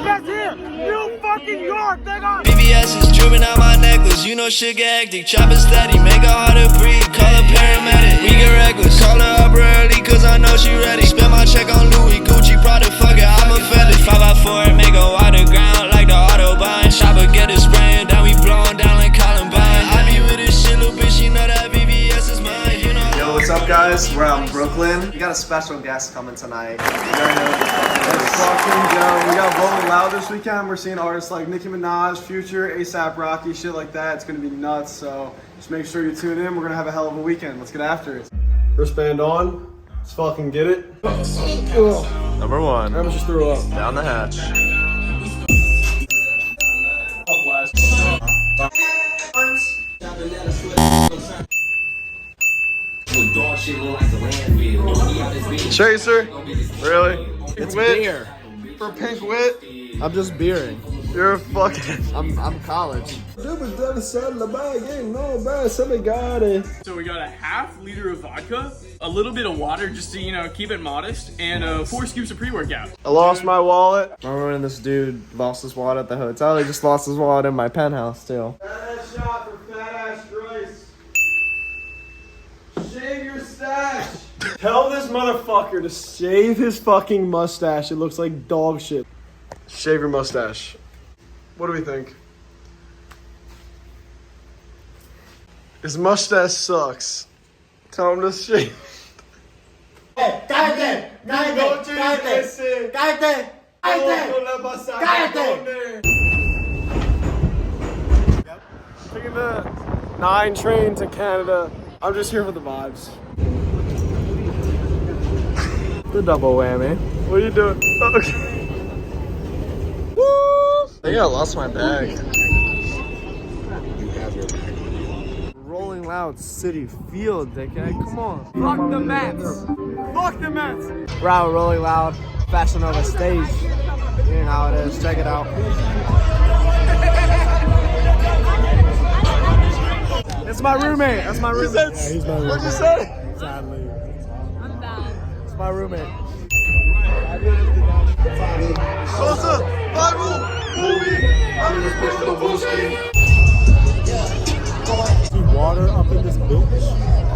York is here! New fucking York, nigga! BBS is dripping out my necklace. You know shit get hectic. Chopping steady, make her hard to breathe. Call her paramedic. We get reckless. Call her up early, cause I know she ready. Spend my check on Louis, Gucci, Prada, fuck it, I'm offended. 5x4, make her water ground like the Autobahn. Shopper get it spraying down, we blowing down like Columbine. I be with this shit, little bitch, you know that BBS is mine, you know. Yo, what's up, guys? We're out in Brooklyn. We got a special guest coming tonight. Let's fucking go. We got Rolling Loud this weekend. We're seeing artists like Nicki Minaj, Future, ASAP Rocky, shit like that. It's gonna be nuts, so just make sure you tune in. We're gonna have a hell of a weekend. Let's get after it. Wristband on. Let's fucking get it. Number one. I almost just threw up. Down the hatch. Chaser? Really? It's Wit? beer. For Pink Wit? I'm just beering. You're a fucking... I'm college. So we got a half liter of vodka, a little bit of water just to, you know, keep it modest, and 4 scoops of pre-workout. I lost my wallet. I remember when this dude lost his wallet at the hotel. He just lost his wallet in my penthouse too. Fat ass shot for fat ass Rice. Shave your stash. Tell this motherfucker to shave his fucking mustache. It looks like dog shit. Shave your mustache. What do we think? His mustache sucks. Tell him to shave. ¡Cállate! ¡Cállate! ¡Cállate! ¡Cállate! Taking the 9 train to Canada. I'm just here for the vibes. The double whammy. What are you doing? Okay. Woo! I think I lost my bag. You have your bag. Rolling Loud City Field, dickhead. Come on. Fuck the Mets. Fuck the Mets. We're out Rolling Loud, Fashion Nova stage. You know how it is. Check it out. It's my roommate. That's my roommate. Yeah, he's my roommate. What'd you say? Sadly. I'm down. It's my roommate. Water up in this bitch.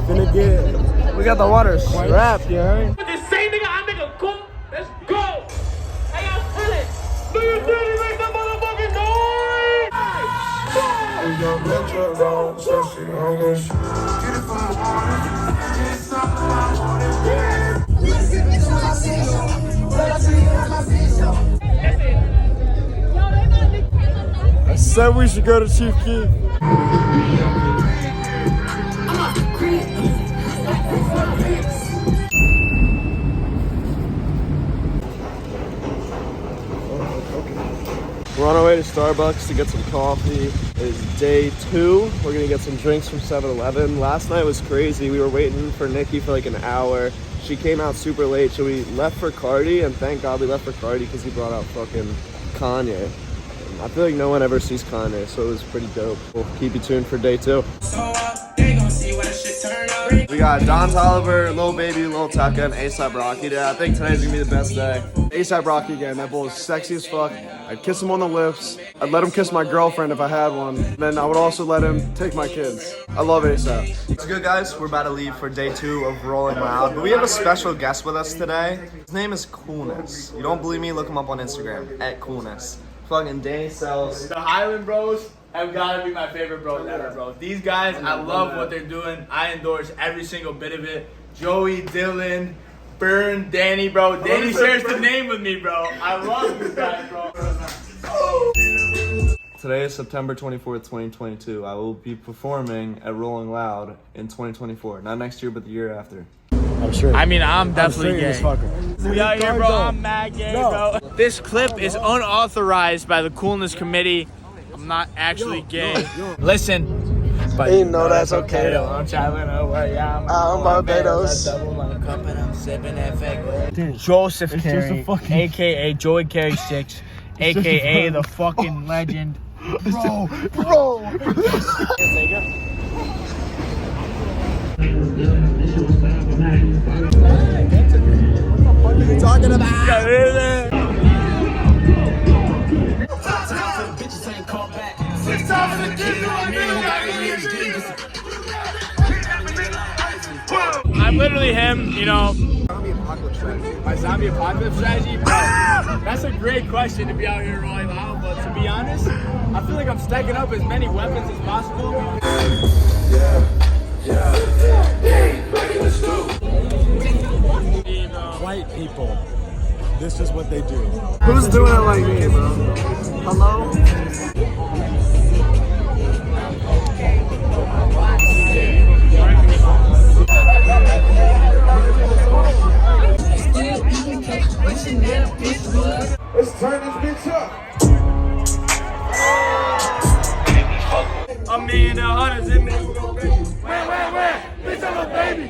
Finna get. We got the water strapped, you heard? With the same nigga, I make a cook. Let's go! How y'all feeling? Do you really make that motherfucking noise? I said we should go to Chief Keef. We're on our way to Starbucks to get some coffee. It's day 2. We're gonna get some drinks from 7-Eleven. Last night was crazy. We were waiting for Nikki for like an hour. She came out super late, so we left for Cardi, and thank God we left for Cardi because he brought out fucking Kanye. I feel like no one ever sees Kanye, so it was pretty dope. We'll keep you tuned for day 2. We got Don Toliver, Lil Baby, Lil Tecca, and ASAP Rocky today. I think today's gonna be the best day. ASAP Rocky again, that bull is sexy as fuck. I'd kiss him on the lips. I'd let him kiss my girlfriend if I had one. Then I would also let him take my kids. I love ASAP. What's good, guys? We're about to leave for day 2 of Rolling Loud, but we have a special guest with us today. His name is Coolness. You don't believe me? Look him up on Instagram, @Coolness. Fucking Danny sells. The Highland Bros have got to be my favorite bros ever, bro. These guys, I love what they're doing. I endorse every single bit of it. Joey, Dillon, Burn, Danny, bro. Danny shares the name with me, bro. I love these guys, bro. Today is September 24th, 2022. I will be performing at Rolling Loud in 2024. Not next year, but the year after. I'm straight. I mean, I'm definitely gay. Fucker. We out here, bro. I'm mad gay, bro. This clip is unauthorized by the Coolness Committee. I'm not actually gay. Listen. But you know that's okay. I'm traveling away. I'm Barbados. Joseph Carey, aka Joey Carey 6, aka the fucking legend. Bro. What are you talking about? literally him, you know. Zombie apocalypse strategy. My zombie apocalypse strategy? Bro, that's a great question to be out here rolling loud, but to be honest, I feel like I'm stacking up as many weapons as possible. White people, this is what they do. Who's doing it like me, bro? Hello? Let's turn this bitch up. $1 million, $100 in me. Where? Bitch, I'm a baby.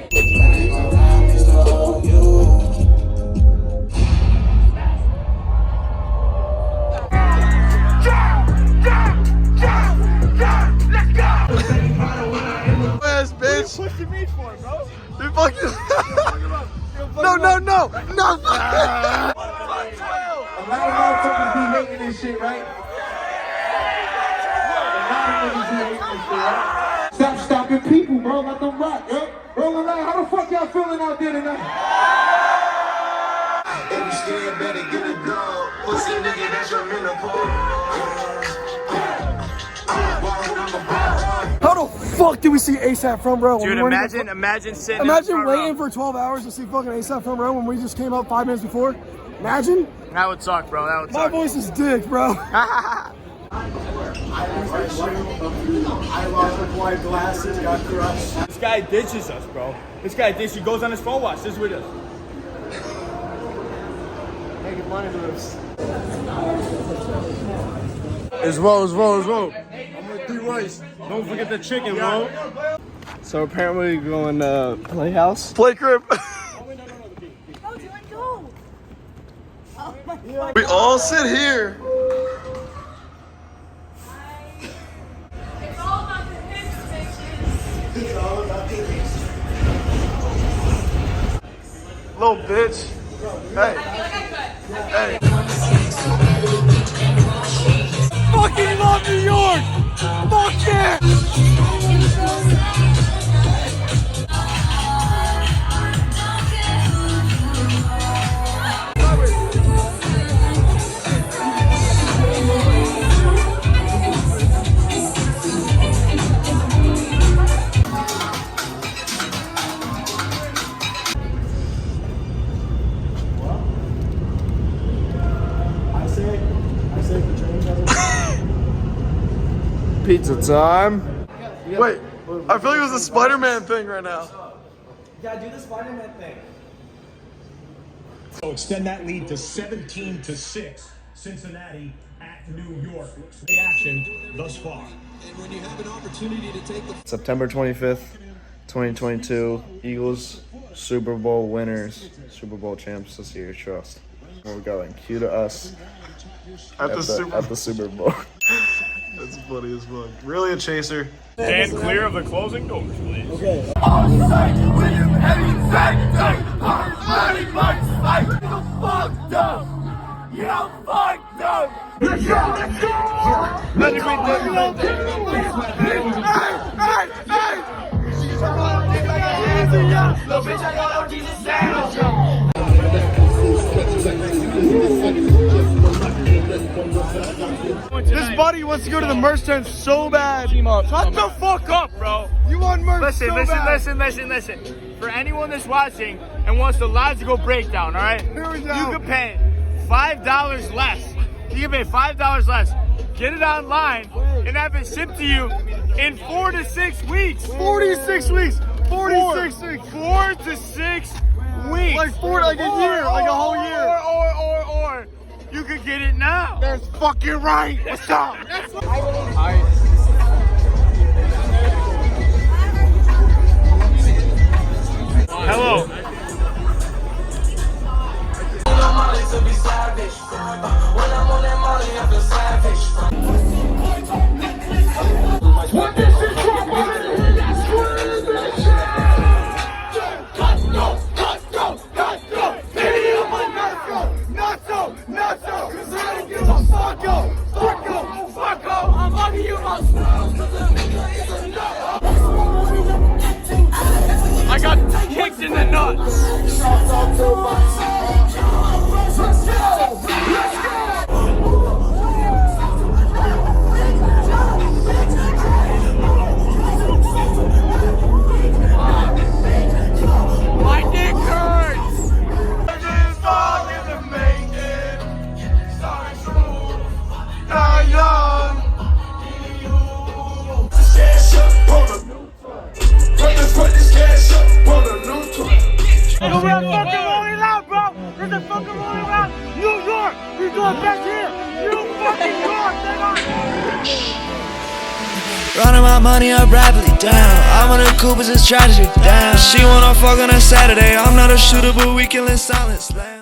Yes, bitch. What's your meat for, bro? You fucking. No. A lot of motherfuckers be hating this shit, right? Stop stopping people, bro. Let them rock, yo. Rolling out. How the fuck y'all feeling out there tonight? If you scared, better get a dog. Pussy nigga, that's your menopause. How the fuck did we see ASAP Front Row? Dude, imagine sitting Imagine in the front waiting row. for 12 hours to see fucking ASAP Front Row when we just came up 5 minutes before. Imagine. That would suck, bro. That would My suck. voice is dick, bro. I lost my white glasses, got crushed. This guy ditches us, bro. This guy ditches. He goes on his phone watch. This is with us. Making money to this. It's roll. I'm with Dillon Rice. Don't forget the chicken, bro. So apparently we're going to Playhouse. Play crib. Go, Dylan, go. Oh my God. We all sit here. It's all about the hips, bitches. Little bitch. Hey. Hey. Fucking love New York. Fuck yeah. Pizza time. Wait, I feel like it was a Spider-Man thing right now. So extend that lead to 17-6. Cincinnati at New York. The action thus far. And when you have an opportunity to take the September 25th, 2022, Eagles Super Bowl winners, Super Bowl champs this year, trust. We're going. Cue to us At the Super Super Bowl. That's funny as fuck. Really a chaser. Stand clear of the closing doors, please. Okay. This buddy wants to go to the merch tent so bad. Shut the fuck up, bro. You want merch Listen. For anyone that's watching and wants the Logical Breakdown, all right? Here we go. You can pay $5 less. You can pay $5 less. Get it online and have it shipped to you in 4 to 6 weeks. 46 weeks. 46 weeks. 4 to 6 weeks. Like a year, like a whole year. Or you could get it now. That's fucking right. What's up? Hello. Fuck you, My dick hurts! We're fucking rolling out, bro. This is fucking rolling out. New York. We're going back here. New fucking York, nigga. Running my money up rapidly, down. I'm on the Coopers, it's tragic, down. She wanna fuck on a Saturday. I'm not a shooter, but we killing silence, slam.